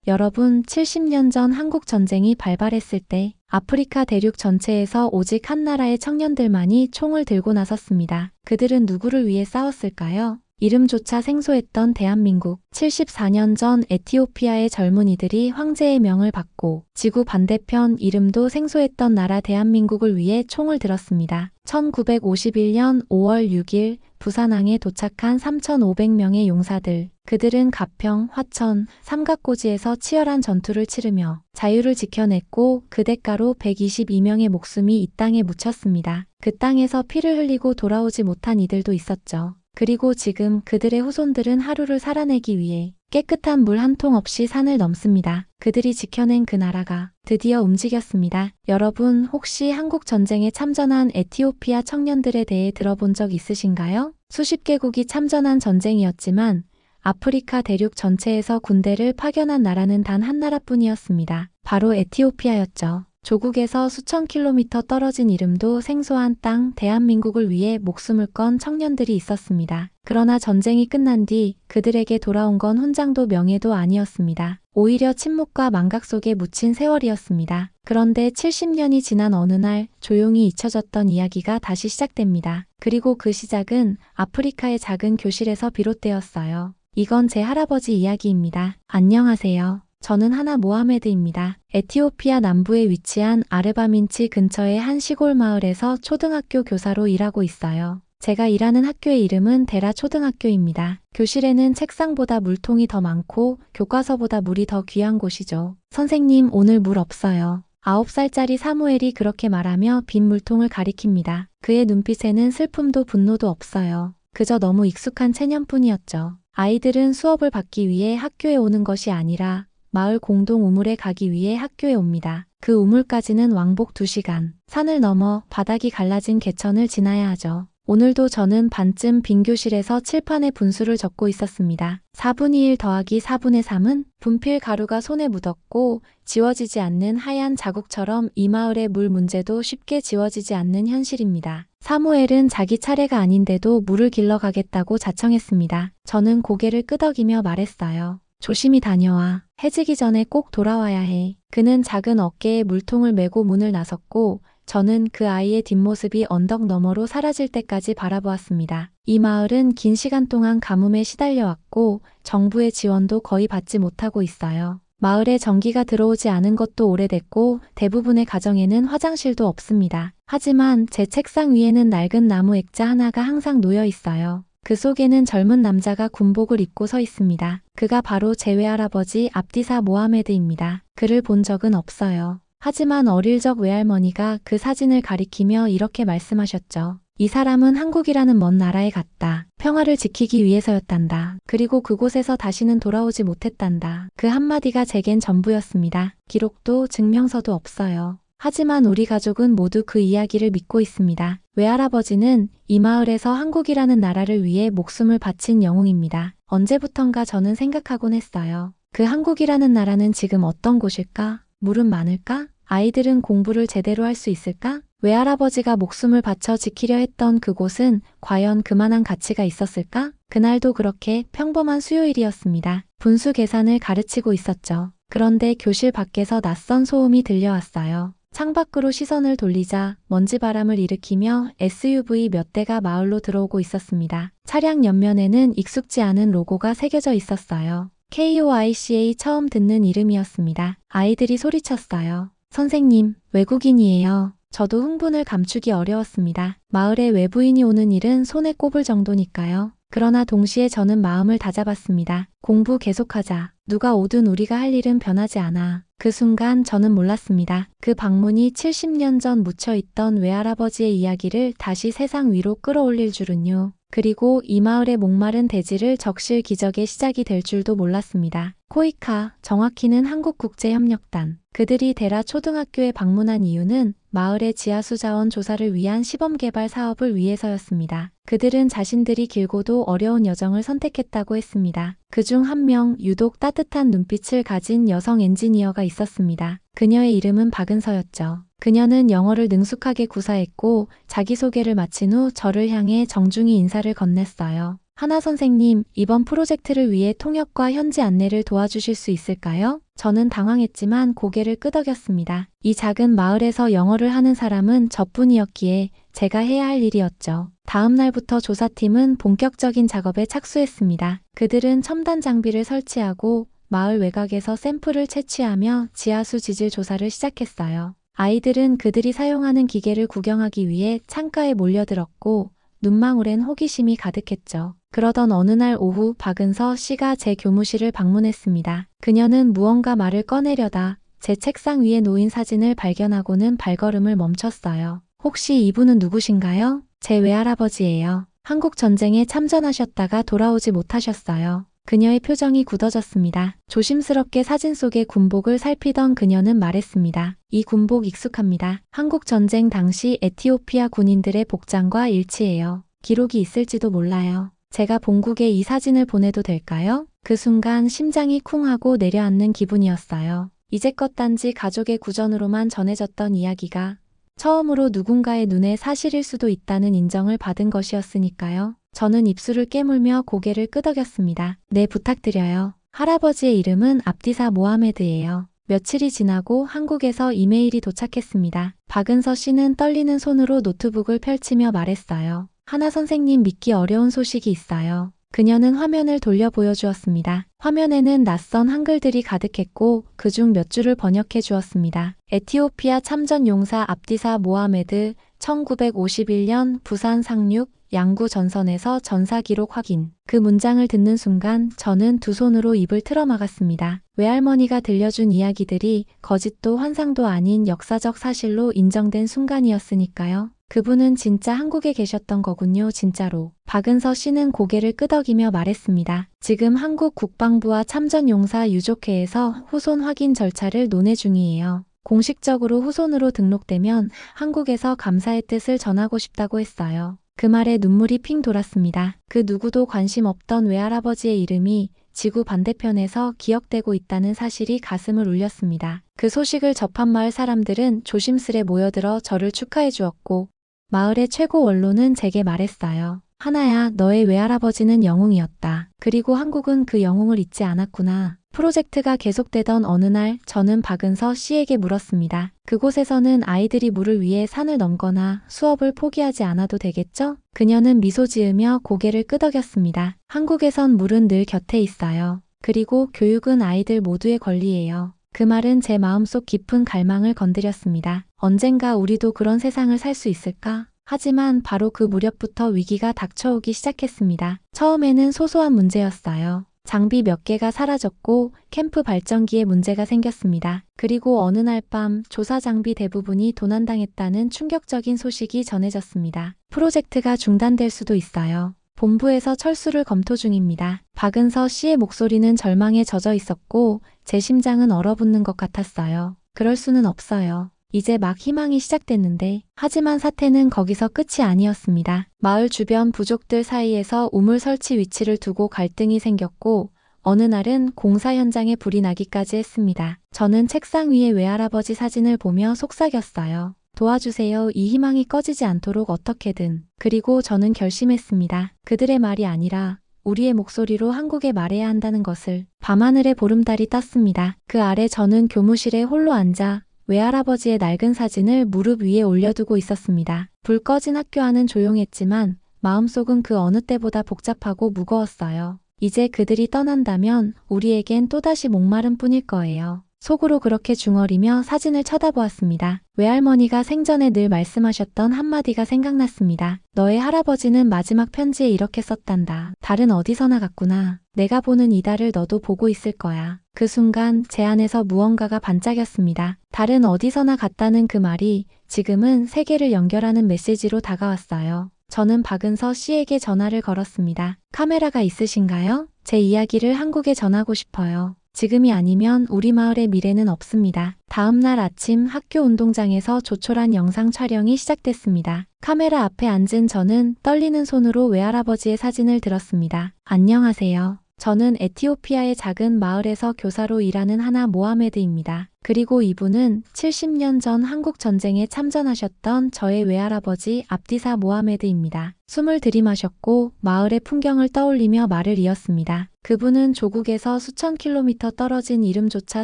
여러분, 70년 전 한국 전쟁이 발발했을 때 아프리카 대륙 전체에서 오직 한 나라의 청년들만이 총을 들고 나섰습니다. 그들은 누구를 위해 싸웠을까요? 이름조차 생소했던 대한민국. 74년 전 에티오피아의 젊은이들이 황제의 명을 받고 지구 반대편 이름도 생소했던 나라 대한민국을 위해 총을 들었습니다. 1951년 5월 6일 부산항에 도착한 3,500명의 용사들. 그들은 가평, 화천, 삼각고지에서 치열한 전투를 치르며 자유를 지켜냈고 그 대가로 122명의 목숨이 이 땅에 묻혔습니다. 그 땅에서 피를 흘리고 돌아오지 못한 이들도 있었죠. 그리고 지금 그들의 후손들은 하루를 살아내기 위해 깨끗한 물 한 통 없이 산을 넘습니다. 그들이 지켜낸 그 나라가 드디어 움직였습니다. 여러분, 혹시 한국 전쟁에 참전한 에티오피아 청년들에 대해 들어본 적 있으신가요? 수십 개국이 참전한 전쟁이었지만 아프리카 대륙 전체에서 군대를 파견한 나라는 단 한 나라뿐이었습니다. 바로 에티오피아였죠. 조국에서 수천 킬로미터 떨어진 이름도 생소한 땅 대한민국을 위해 목숨을 건 청년들이 있었습니다. 그러나 전쟁이 끝난 뒤 그들에게 돌아온 건 훈장도 명예도 아니었습니다. 오히려 침묵과 망각 속에 묻힌 세월이었습니다. 그런데 70년이 지난 어느 날 조용히 잊혀졌던 이야기가 다시 시작됩니다. 그리고 그 시작은 아프리카의 작은 교실에서 비롯되었어요. 이건 제 할아버지 이야기입니다. 안녕하세요. 저는 하나 모하메드입니다. 에티오피아 남부에 위치한 아르바민치 근처의 한 시골 마을에서 초등학교 교사로 일하고 있어요. 제가 일하는 학교의 이름은 데라 초등학교입니다. 교실에는 책상보다 물통이 더 많고 교과서보다 물이 더 귀한 곳이죠. 선생님, 오늘 물 없어요. 9살짜리 사무엘이 그렇게 말하며 빈 물통을 가리킵니다. 그의 눈빛에는 슬픔도 분노도 없어요. 그저 너무 익숙한 체념뿐이었죠. 아이들은 수업을 받기 위해 학교에 오는 것이 아니라 마을 공동 우물에 가기 위해 학교에 옵니다. 그 우물까지는 왕복 2시간. 산을 넘어 바닥이 갈라진 개천을 지나야 하죠. 오늘도 저는 반쯤 빈 교실에서 칠판에 분수를 적고 있었습니다. 4분의 1 더하기 4분의 3은 분필 가루가 손에 묻었고 지워지지 않는 하얀 자국처럼 이 마을의 물 문제도 쉽게 지워지지 않는 현실입니다. 사무엘은 자기 차례가 아닌데도 물을 길러 가겠다고 자청했습니다. 저는 고개를 끄덕이며 말했어요. 조심히 다녀와. 해지기 전에 꼭 돌아와야 해. 그는 작은 어깨에 물통을 메고 문을 나섰고 저는 그 아이의 뒷모습이 언덕 너머로 사라질 때까지 바라보았습니다. 이 마을은 긴 시간 동안 가뭄에 시달려왔고 정부의 지원도 거의 받지 못하고 있어요. 마을에 전기가 들어오지 않은 것도 오래됐고 대부분의 가정에는 화장실도 없습니다. 하지만 제 책상 위에는 낡은 나무 액자 하나가 항상 놓여 있어요. 그 속에는 젊은 남자가 군복을 입고 서 있습니다. 그가 바로 제 외할아버지 압디사 모하메드입니다. 그를 본 적은 없어요. 하지만 어릴 적 외할머니가 그 사진을 가리키며 이렇게 말씀하셨죠. 이 사람은 한국이라는 먼 나라에 갔다. 평화를 지키기 위해서였단다. 그리고 그곳에서 다시는 돌아오지 못했단다. 그 한마디가 제겐 전부였습니다. 기록도 증명서도 없어요. 하지만 우리 가족은 모두 그 이야기를 믿고 있습니다. 외할아버지는 이 마을에서 한국이라는 나라를 위해 목숨을 바친 영웅입니다. 언제부턴가 저는 생각하곤 했어요. 그 한국이라는 나라는 지금 어떤 곳일까? 물은 많을까? 아이들은 공부를 제대로 할 수 있을까? 외할아버지가 목숨을 바쳐 지키려 했던 그곳은 과연 그만한 가치가 있었을까? 그날도 그렇게 평범한 수요일이었습니다. 분수 계산을 가르치고 있었죠. 그런데 교실 밖에서 낯선 소음이 들려왔어요. 창밖으로 시선을 돌리자 먼지바람을 일으키며 SUV 몇 대가 마을로 들어오고 있었습니다. 차량 옆면에는 익숙지 않은 로고가 새겨져 있었어요. KOICA 처음 듣는 이름이었습니다. 아이들이 소리쳤어요. 선생님, 외국인이에요. 저도 흥분을 감추기 어려웠습니다. 마을에 외부인이 오는 일은 손에 꼽을 정도니까요. 그러나 동시에 저는 마음을 다잡았습니다. 공부 계속하자. 누가 오든 우리가 할 일은 변하지 않아. 그 순간 저는 몰랐습니다. 그 방문이 70년 전 묻혀있던 외할아버지의 이야기를 다시 세상 위로 끌어올릴 줄은요. 그리고 이 마을의 목마른 대지를 적실 기적의 시작이 될 줄도 몰랐습니다. 코이카, 정확히는 한국국제협력단. 그들이 데라 초등학교에 방문한 이유는 마을의 지하수 자원 조사를 위한 시범개발 사업을 위해서였습니다. 그들은 자신들이 길고도 어려운 여정을 선택했다고 했습니다. 그중 한 명 유독 따뜻한 눈빛을 가진 여성 엔지니어가 있었습니다. 그녀의 이름은 박은서였죠. 그녀는 영어를 능숙하게 구사했고 자기소개를 마친 후 저를 향해 정중히 인사를 건넸어요. 하나 선생님, 이번 프로젝트를 위해 통역과 현지 안내를 도와주실 수 있을까요? 저는 당황했지만 고개를 끄덕였습니다. 이 작은 마을에서 영어를 하는 사람은 저뿐이었기에 제가 해야 할 일이었죠. 다음 날부터 조사팀은 본격적인 작업에 착수했습니다. 그들은 첨단 장비를 설치하고 마을 외곽에서 샘플을 채취하며 지하수 지질 조사를 시작했어요. 아이들은 그들이 사용하는 기계를 구경하기 위해 창가에 몰려들었고 눈망울엔 호기심이 가득했죠. 그러던 어느 날 오후 박은서 씨가 제 교무실을 방문했습니다. 그녀는 무언가 말을 꺼내려다 제 책상 위에 놓인 사진을 발견하고는 발걸음을 멈췄어요. 혹시 이분은 누구신가요? 제 외할아버지예요. 한국 전쟁에 참전하셨다가 돌아오지 못하셨어요. 그녀의 표정이 굳어졌습니다. 조심스럽게 사진 속의 군복을 살피던 그녀는 말했습니다. 이 군복 익숙합니다. 한국 전쟁 당시 에티오피아 군인들의 복장과 일치해요. 기록이 있을지도 몰라요. 제가 본국에 이 사진을 보내도 될까요? 그 순간 심장이 쿵 하고 내려앉는 기분이었어요. 이제껏 단지 가족의 구전으로만 전해졌던 이야기가 처음으로 누군가의 눈에 사실일 수도 있다는 인정을 받은 것이었으니까요. 저는 입술을 깨물며 고개를 끄덕였습니다. 네, 부탁드려요. 할아버지의 이름은 압디사 모하메드예요. 며칠이 지나고 한국에서 이메일이 도착했습니다. 박은서 씨는 떨리는 손으로 노트북을 펼치며 말했어요. 하나 선생님, 믿기 어려운 소식이 있어요. 그녀는 화면을 돌려 보여주었습니다. 화면에는 낯선 한글들이 가득했고 그중 몇 줄을 번역해 주었습니다. 에티오피아 참전 용사 압디사 모하메드 1951년 부산 상륙 양구 전선에서 전사 기록 확인. 그 문장을 듣는 순간 저는 두 손으로 입을 틀어막았습니다. 외할머니가 들려준 이야기들이 거짓도 환상도 아닌 역사적 사실로 인정된 순간이었으니까요. 그분은 진짜 한국에 계셨던 거군요, 진짜로. 박은서 씨는 고개를 끄덕이며 말했습니다. 지금 한국 국방부와 참전용사 유족회에서 후손 확인 절차를 논의 중이에요. 공식적으로 후손으로 등록되면 한국에서 감사의 뜻을 전하고 싶다고 했어요. 그 말에 눈물이 핑 돌았습니다. 그 누구도 관심 없던 외할아버지의 이름이 지구 반대편에서 기억되고 있다는 사실이 가슴을 울렸습니다. 그 소식을 접한 마을 사람들은 조심스레 모여들어 저를 축하해 주었고 마을의 최고 원로는 제게 말했어요. 하나야, 너의 외할아버지는 영웅이었다. 그리고 한국은 그 영웅을 잊지 않았구나. 프로젝트가 계속되던 어느 날 저는 박은서 씨에게 물었습니다. 그곳에서는 아이들이 물을 위해 산을 넘거나 수업을 포기하지 않아도 되겠죠? 그녀는 미소 지으며 고개를 끄덕였습니다. 한국에선 물은 늘 곁에 있어요. 그리고 교육은 아이들 모두의 권리예요. 그 말은 제 마음속 깊은 갈망을 건드렸습니다. 언젠가 우리도 그런 세상을 살 수 있을까? 하지만 바로 그 무렵부터 위기가 닥쳐오기 시작했습니다. 처음에는 소소한 문제였어요. 장비 몇 개가 사라졌고 캠프 발전기에 문제가 생겼습니다. 그리고 어느 날 밤 조사 장비 대부분이 도난당했다는 충격적인 소식이 전해졌습니다. 프로젝트가 중단될 수도 있어요. 본부에서 철수를 검토 중입니다. 박은서 씨의 목소리는 절망에 젖어 있었고 제 심장은 얼어붙는 것 같았어요. 그럴 수는 없어요. 이제 막 희망이 시작됐는데 하지만 사태는 거기서 끝이 아니었습니다. 마을 주변 부족들 사이에서 우물 설치 위치를 두고 갈등이 생겼고 어느 날은 공사 현장에 불이 나기까지 했습니다. 저는 책상 위에 외할아버지 사진을 보며 속삭였어요. 도와주세요. 이 희망이 꺼지지 않도록 어떻게든. 그리고 저는 결심했습니다. 그들의 말이 아니라 우리의 목소리로 한국에 말해야 한다는 것을. 밤하늘에 보름달이 떴습니다. 그 아래 저는 교무실에 홀로 앉아 외할아버지의 낡은 사진을 무릎 위에 올려두고 있었습니다. 불 꺼진 학교 안은 조용했지만 마음속은 그 어느 때보다 복잡하고 무거웠어요. 이제 그들이 떠난다면 우리에겐 또다시 목마름 뿐일 거예요. 속으로 그렇게 중얼이며 사진을 쳐다보았습니다. 외할머니가 생전에 늘 말씀하셨던 한마디가 생각났습니다. 너의 할아버지는 마지막 편지에 이렇게 썼단다. 달은 어디서나 갔구나. 내가 보는 이 달을 너도 보고 있을 거야. 그 순간 제 안에서 무언가가 반짝였습니다. 달은 어디서나 갔다는 그 말이 지금은 세계를 연결하는 메시지로 다가왔어요. 저는 박은서 씨에게 전화를 걸었습니다. 카메라가 있으신가요? 제 이야기를 한국에 전하고 싶어요. 지금이 아니면 우리 마을의 미래는 없습니다. 다음 날 아침 학교 운동장에서 조촐한 영상 촬영이 시작됐습니다. 카메라 앞에 앉은 저는 떨리는 손으로 외할아버지의 사진을 들었습니다. 안녕하세요. 저는 에티오피아의 작은 마을에서 교사로 일하는 하나 모하메드입니다. 그리고 이분은 70년 전 한국 전쟁에 참전하셨던 저의 외할아버지 압디사 모하메드입니다. 숨을 들이마셨고 마을의 풍경을 떠올리며 말을 이었습니다. 그분은 조국에서 수천 킬로미터 떨어진 이름조차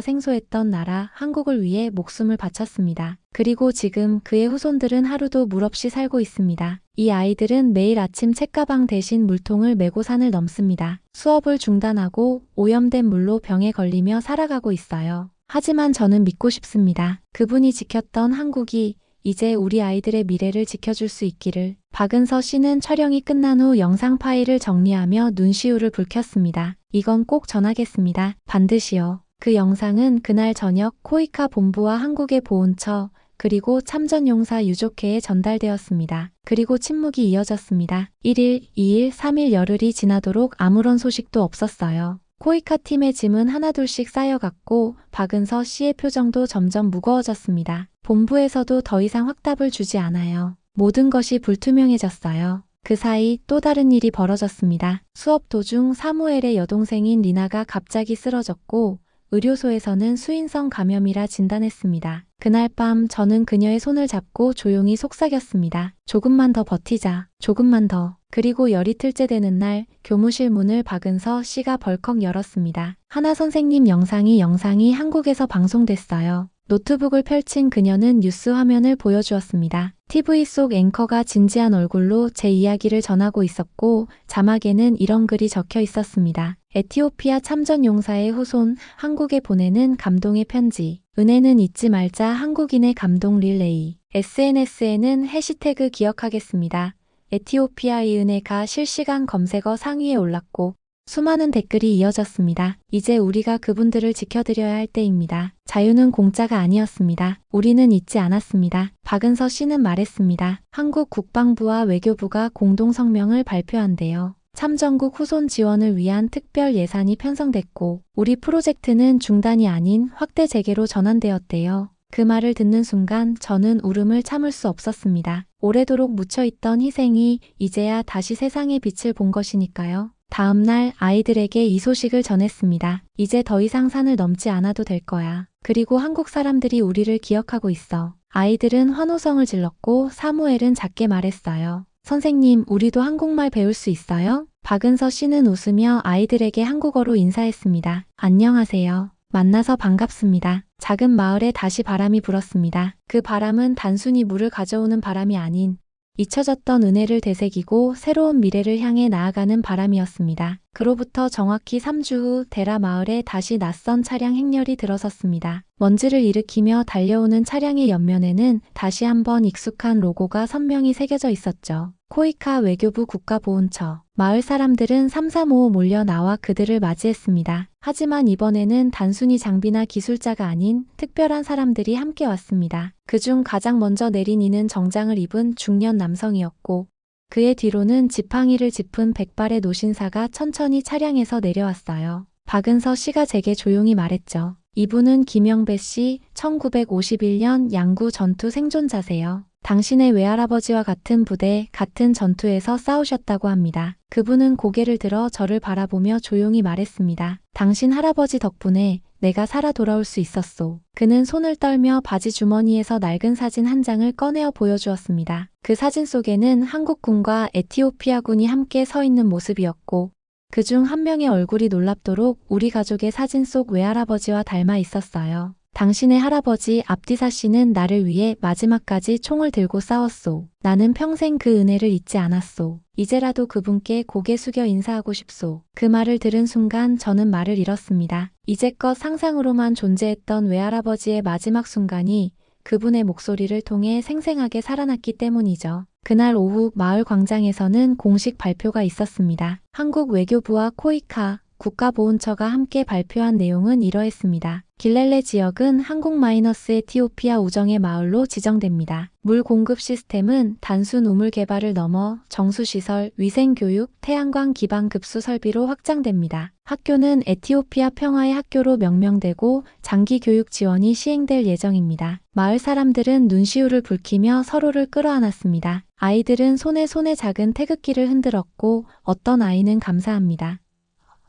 생소했던 나라 한국을 위해 목숨을 바쳤습니다. 그리고 지금 그의 후손들은 하루도 물 없이 살고 있습니다. 이 아이들은 매일 아침 책가방 대신 물통을 메고 산을 넘습니다. 수업을 중단하고 오염된 물로 병에 걸리며 살아가고 있어요. 하지만 저는 믿고 싶습니다. 그분이 지켰던 한국이 이제 우리 아이들의 미래를 지켜줄 수 있기를. 박은서 씨는 촬영이 끝난 후 영상 파일을 정리하며 눈시울을 붉혔습니다. 이건 꼭 전하겠습니다. 반드시요. 그 영상은 그날 저녁 코이카 본부와 한국의 보훈처 그리고 참전용사 유족회에 전달되었습니다. 그리고 침묵이 이어졌습니다. 1일, 2일, 3일 열흘이 지나도록 아무런 소식도 없었어요. 코이카 팀의 짐은 하나둘씩 쌓여갔고 박은서 씨의 표정도 점점 무거워졌습니다. 본부에서도 더 이상 확답을 주지 않아요. 모든 것이 불투명해졌어요. 그 사이 또 다른 일이 벌어졌습니다. 수업 도중 사무엘의 여동생인 리나가 갑자기 쓰러졌고 의료소에서는 수인성 감염이라 진단했습니다. 그날 밤 저는 그녀의 손을 잡고 조용히 속삭였습니다. 조금만 더 버티자. 조금만 더. 그리고 열이틀째 되는 날 교무실 문을 박은서 씨가 벌컥 열었습니다. 하나 선생님 영상이 한국에서 방송됐어요. 노트북을 펼친 그녀는 뉴스 화면을 보여주었습니다. TV 속 앵커가 진지한 얼굴로 제 이야기를 전하고 있었고 자막에는 이런 글이 적혀 있었습니다. 에티오피아 참전용사의 후손 한국에 보내는 감동의 편지. 은혜는 잊지 말자 한국인의 감동 릴레이. SNS에는 해시태그 기억하겠습니다. 에티오피아의 은혜가 실시간 검색어 상위에 올랐고 수많은 댓글이 이어졌습니다. 이제 우리가 그분들을 지켜드려야 할 때입니다. 자유는 공짜가 아니었습니다. 우리는 잊지 않았습니다. 박은서 씨는 말했습니다. 한국 국방부와 외교부가 공동 성명을 발표한대요. 참전국 후손 지원을 위한 특별 예산이 편성됐고 우리 프로젝트는 중단이 아닌 확대 재개로 전환되었대요. 그 말을 듣는 순간 저는 울음을 참을 수 없었습니다. 오래도록 묻혀있던 희생이 이제야 다시 세상의 빛을 본 것이니까요. 다음 날 아이들에게 이 소식을 전했습니다. 이제 더 이상 산을 넘지 않아도 될 거야. 그리고 한국 사람들이 우리를 기억하고 있어. 아이들은 환호성을 질렀고 사무엘은 작게 말했어요. 선생님, 우리도 한국말 배울 수 있어요? 박은서 씨는 웃으며 아이들에게 한국어로 인사했습니다. 안녕하세요. 만나서 반갑습니다. 작은 마을에 다시 바람이 불었습니다. 그 바람은 단순히 물을 가져오는 바람이 아닌 잊혀졌던 은혜를 되새기고 새로운 미래를 향해 나아가는 바람이었습니다. 그로부터 정확히 3주 후 데라 마을에 다시 낯선 차량 행렬이 들어섰습니다. 먼지를 일으키며 달려오는 차량의 옆면에는 다시 한번 익숙한 로고가 선명히 새겨져 있었죠. 코이카 외교부 국가보훈처. 마을 사람들은 삼삼오오 몰려 나와 그들을 맞이했습니다. 하지만 이번에는 단순히 장비나 기술자가 아닌 특별한 사람들이 함께 왔습니다. 그중 가장 먼저 내린 이는 정장을 입은 중년 남성이었고 그의 뒤로는 지팡이를 짚은 백발의 노신사가 천천히 차량에서 내려왔어요. 박은서 씨가 제게 조용히 말했죠. 이분은 김영배 씨, 1951년 양구 전투 생존자세요. 당신의 외할아버지와 같은 부대, 같은 전투에서 싸우셨다고 합니다. 그분은 고개를 들어 저를 바라보며 조용히 말했습니다. 당신 할아버지 덕분에 내가 살아 돌아올 수 있었소. 그는 손을 떨며 바지 주머니에서 낡은 사진 한 장을 꺼내어 보여주었습니다. 그 사진 속에는 한국군과 에티오피아군이 함께 서 있는 모습이었고 그중 한 명의 얼굴이 놀랍도록 우리 가족의 사진 속 외할아버지와 닮아 있었어요. 당신의 할아버지 압디사 씨는 나를 위해 마지막까지 총을 들고 싸웠소. 나는 평생 그 은혜를 잊지 않았소. 이제라도 그분께 고개 숙여 인사하고 싶소. 그 말을 들은 순간 저는 말을 잃었습니다. 이제껏 상상으로만 존재했던 외할아버지의 마지막 순간이 그분의 목소리를 통해 생생하게 살아났기 때문이죠. 그날 오후 마을 광장에서는 공식 발표가 있었습니다. 한국 외교부와 코이카 국가보훈처가 함께 발표한 내용은 이러했습니다. 길렐레 지역은 한국-에티오피아 우정의 마을로 지정됩니다. 물 공급 시스템은 단순 우물 개발을 넘어 정수시설, 위생교육, 태양광 기반 급수 설비로 확장됩니다. 학교는 에티오피아 평화의 학교로 명명되고 장기 교육 지원이 시행될 예정입니다. 마을 사람들은 눈시울을 붉히며 서로를 끌어안았습니다. 아이들은 손에 작은 태극기를 흔들었고 어떤 아이는 감사합니다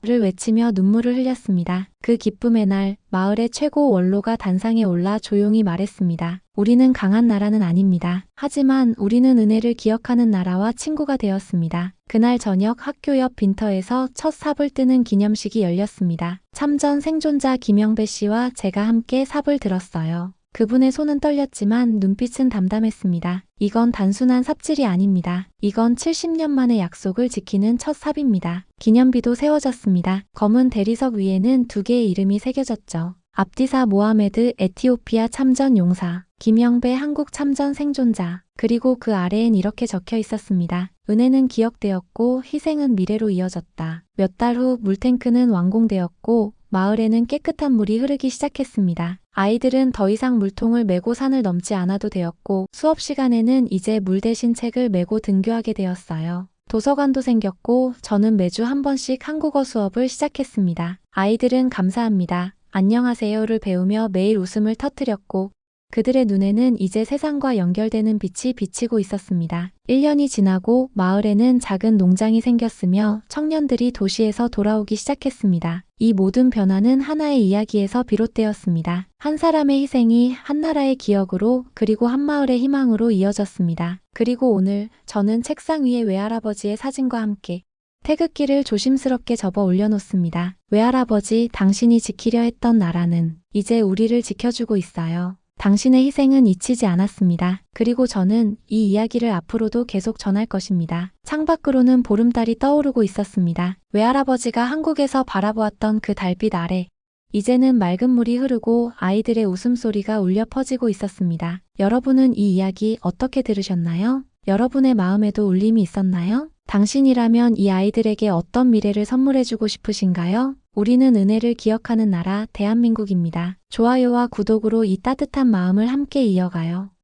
를 외치며 눈물을 흘렸습니다. 그 기쁨의 날, 마을의 최고 원로가 단상에 올라 조용히 말했습니다. 우리는 강한 나라는 아닙니다. 하지만 우리는 은혜를 기억하는 나라와 친구가 되었습니다. 그날 저녁 학교 옆 빈터에서 첫 삽을 뜨는 기념식이 열렸습니다. 참전 생존자 김영배 씨와 제가 함께 삽을 들었어요. 그분의 손은 떨렸지만 눈빛은 담담했습니다. 이건 단순한 삽질이 아닙니다. 이건 70년 만의 약속을 지키는 첫 삽입니다. 기념비도 세워졌습니다. 검은 대리석 위에는 두 개의 이름이 새겨졌죠. 압디사 모하메드 에티오피아 참전 용사, 김영배 한국 참전 생존자, 그리고 그 아래엔 이렇게 적혀 있었습니다. 은혜는 기억되었고 희생은 미래로 이어졌다. 몇 달 후 물탱크는 완공되었고 마을에는 깨끗한 물이 흐르기 시작했습니다. 아이들은 더 이상 물통을 메고 산을 넘지 않아도 되었고 수업 시간에는 이제 물 대신 책을 메고 등교하게 되었어요. 도서관도 생겼고 저는 매주 한 번씩 한국어 수업을 시작했습니다. 아이들은 감사합니다, 안녕하세요를 배우며 매일 웃음을 터뜨렸고 그들의 눈에는 이제 세상과 연결되는 빛이 비치고 있었습니다. 1년이 지나고 마을에는 작은 농장이 생겼으며 청년들이 도시에서 돌아오기 시작했습니다. 이 모든 변화는 하나의 이야기에서 비롯되었습니다. 한 사람의 희생이 한 나라의 기억으로 그리고 한 마을의 희망으로 이어졌습니다. 그리고 오늘 저는 책상 위에 외할아버지의 사진과 함께 태극기를 조심스럽게 접어 올려놓습니다. 외할아버지, 당신이 지키려 했던 나라는 이제 우리를 지켜주고 있어요. 당신의 희생은 잊히지 않았습니다. 그리고 저는 이 이야기를 앞으로도 계속 전할 것입니다. 창밖으로는 보름달이 떠오르고 있었습니다. 외할아버지가 한국에서 바라보았던 그 달빛 아래 이제는 맑은 물이 흐르고 아이들의 웃음소리가 울려 퍼지고 있었습니다. 여러분은 이 이야기 어떻게 들으셨나요? 여러분의 마음에도 울림이 있었나요? 당신이라면 이 아이들에게 어떤 미래를 선물해주고 싶으신가요? 우리는 은혜를 기억하는 나라 대한민국입니다. 좋아요와 구독으로 이 따뜻한 마음을 함께 이어가요.